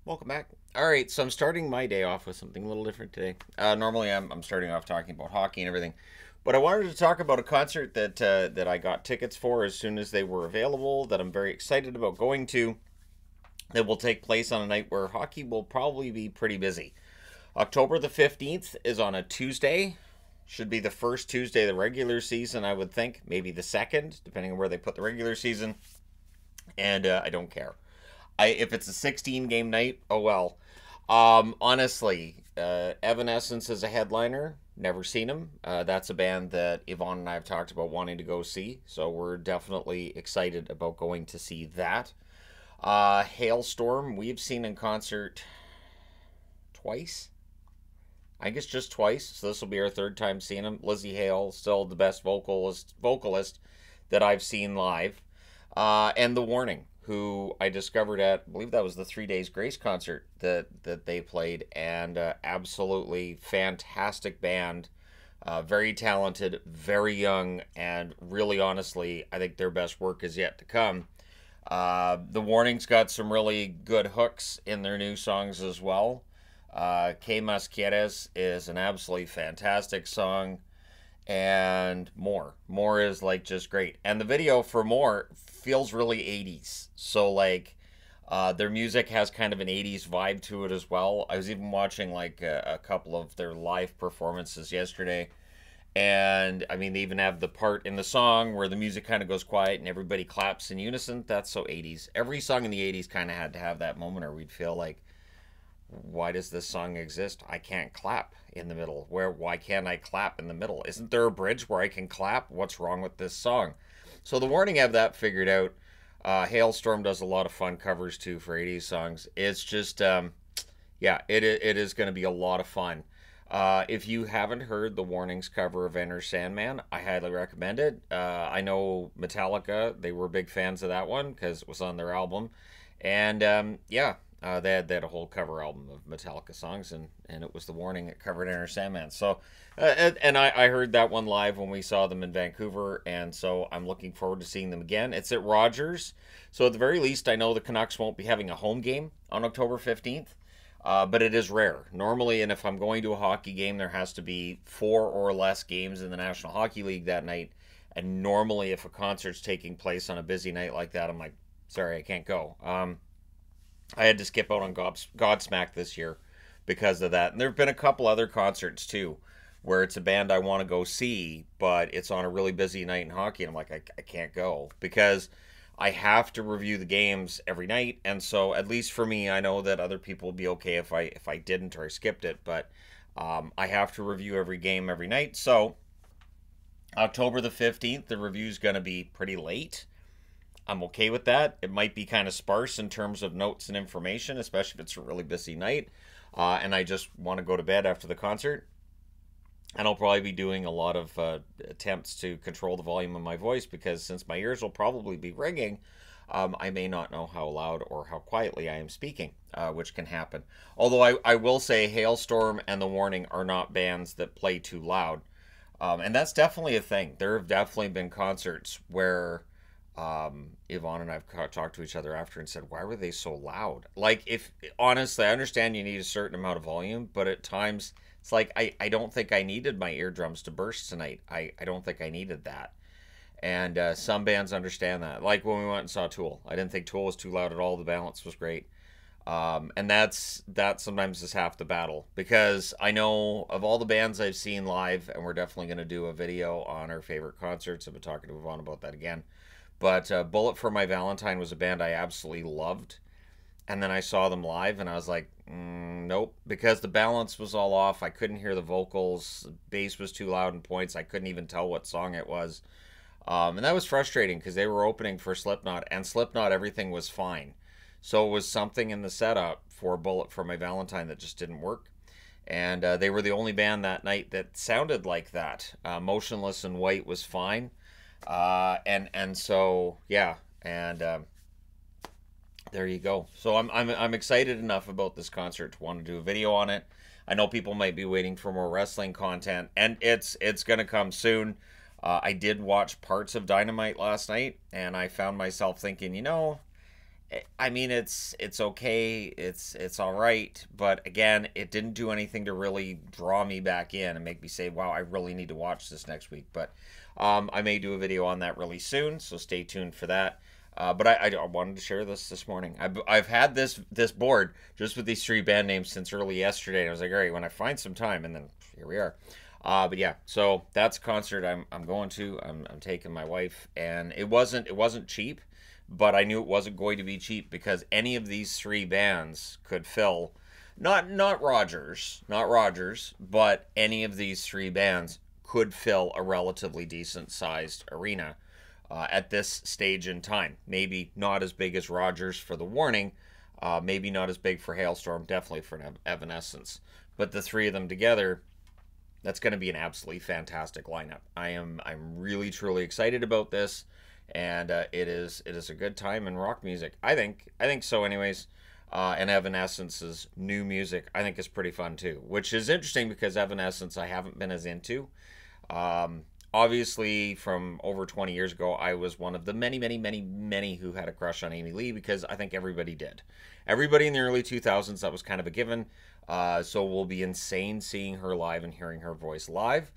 Welcome back. All right, so I'm starting my day off with something a little different today. Normally, I'm starting off talking about hockey and everything, but I wanted to talk about a concert that I got tickets for as soon as they were available. That I'm very excited about going to. That will take place on a night where hockey will probably be pretty busy. October the 15th is on a Tuesday. Should be the first Tuesday of the regular season, I would think. Maybe the second, depending on where they put the regular season. And I don't care. If it's a 16 game night, oh well. Honestly, Evanescence is a headliner. Never seen him. That's a band that Yvonne and I have talked about wanting to go see, so we're definitely excited about going to see that. Hailstorm, we've seen in concert twice. I guess just twice, so this will be our third time seeing him. Lizzie Hale, still the best vocalist that I've seen live. And The Warning, who I discovered at, I believe that was the 3 Days Grace concert that they played, and absolutely fantastic band. Very talented, very young, and really honestly, I think their best work is yet to come. The Warning's got some really good hooks in their new songs as well. Que Mas Quieres is an absolutely fantastic song, and More. More is like just great. And the video for More feels really 80s. So, like, their music has kind of an 80s vibe to it as well. I was even watching like a couple of their live performances yesterday. And I mean, they even have the part in the song where the music kind of goes quiet and everybody claps in unison. That's so 80s. Every song in the 80s kind of had to have that moment, or we'd feel like, why does this song exist? I can't clap in the middle. Why can't I clap in the middle? Isn't there a bridge where I can clap? What's wrong with this song? So The Warning have that figured out. Hailstorm does a lot of fun covers too for 80s songs. It's just yeah, it is going to be a lot of fun. If you haven't heard The Warning's cover of Enter Sandman, I highly recommend it. I know Metallica, they were big fans of that one because it was on their album. And yeah, they had a whole cover album of Metallica songs, and it was The Warning that covered Enter Sandman. So, and I heard that one live when we saw them in Vancouver, and so I'm looking forward to seeing them again. It's at Rogers, so at the very least, I know the Canucks won't be having a home game on October 15th. But it is rare. Normally, and if I'm going to a hockey game, there has to be four or less games in the National Hockey League that night. And normally, if a concert's taking place on a busy night like that, I'm like, sorry, I can't go. I had to skip out on Godsmack this year because of that. And there have been a couple other concerts too, where it's a band I want to go see, but it's on a really busy night in hockey. And I'm like, I can't go because I have to review the games every night. And so, at least for me, I know that other people would be okay if I didn't or I skipped it, but I have to review every game every night. So, October the 15th, the review's going to be pretty late. I'm okay with that. It might be kind of sparse in terms of notes and information, especially if it's a really busy night and I just want to go to bed after the concert. And I'll probably be doing a lot of attempts to control the volume of my voice because since my ears will probably be ringing, I may not know how loud or how quietly I am speaking, which can happen. Although I will say Hailstorm and The Warning are not bands that play too loud. And that's definitely a thing. There have definitely been concerts where Yvonne and I've talked to each other after and said, why were they so loud? Like, if honestly, I understand you need a certain amount of volume, but at times it's like, I don't think I needed my eardrums to burst tonight. I don't think I needed that. And some bands understand that. Like when we went and saw Tool, I didn't think Tool was too loud at all. The balance was great. And that sometimes is half the battle because I know of all the bands I've seen live, and we're definitely going to do a video on our favorite concerts. I've been talking to Yvonne about that again. But Bullet for My Valentine was a band I absolutely loved. And then I saw them live and I was like, nope, because the balance was all off. I couldn't hear the vocals. The bass was too loud in points. I couldn't even tell what song it was. And that was frustrating because they were opening for Slipknot, and Slipknot, everything was fine. So it was something in the setup for Bullet for My Valentine that just didn't work. And they were the only band that night that sounded like that. Motionless in White was fine. And so yeah, and there you go. So I'm excited enough about this concert to want to do a video on it. I know people might be waiting for more wrestling content, and it's gonna come soon. I did watch parts of Dynamite last night, and I found myself thinking, I mean, it's okay. It's all right, but again, it didn't do anything to really draw me back in and make me say, "Wow, I really need to watch this next week." But I may do a video on that really soon, so stay tuned for that. But I wanted to share this morning. I've had this board just with these three band names since early yesterday. And I was like, all right, when I find some time, and then here we are. But yeah, so that's a concert I'm going to. I'm taking my wife, and it wasn't cheap, but I knew it wasn't going to be cheap because any of these three bands could fill, not Rogers, but any of these three bands could fill a relatively decent sized arena at this stage in time. Maybe not as big as Rogers for the Warning, maybe not as big for Hailstorm, definitely for Evanescence, but the three of them together, that's going to be an absolutely fantastic lineup. I'm really truly excited about this, and it is a good time in rock music. I think so. Anyways, and Evanescence's new music I think is pretty fun too, which is interesting because Evanescence I haven't been as into. Obviously, from over 20 years ago, I was one of the many, many, many, many who had a crush on Amy Lee because I think everybody did. Everybody in the early 2000s, that was kind of a given. So we'll be insane seeing her live and hearing her voice live.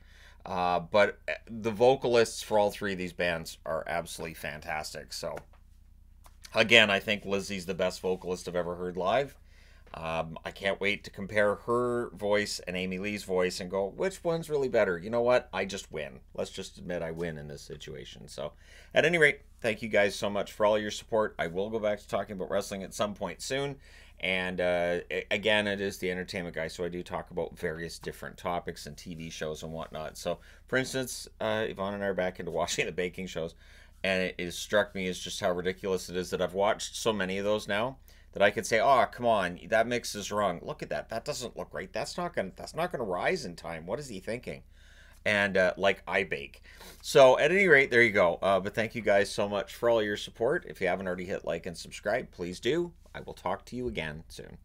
But the vocalists for all three of these bands are absolutely fantastic. So, again, I think Lizzie's the best vocalist I've ever heard live. I can't wait to compare her voice and Amy Lee's voice and go, which one's really better? You know what? I just win. Let's just admit I win in this situation. So, at any rate, thank you guys so much for all your support. I will go back to talking about wrestling at some point soon. And again, it is the entertainment guy, so I do talk about various different topics and TV shows and whatnot. So, for instance, Yvonne and I are back into watching the baking shows, and it has struck me as just how ridiculous it is that I've watched so many of those now that I could say, "Oh, come on, that mix is wrong. Look at that. That doesn't look right. That's not gonna rise in time. What is he thinking?" And like I bake. So at any rate, there you go. But thank you guys so much for all your support. If you haven't already hit like and subscribe, please do. I will talk to you again soon.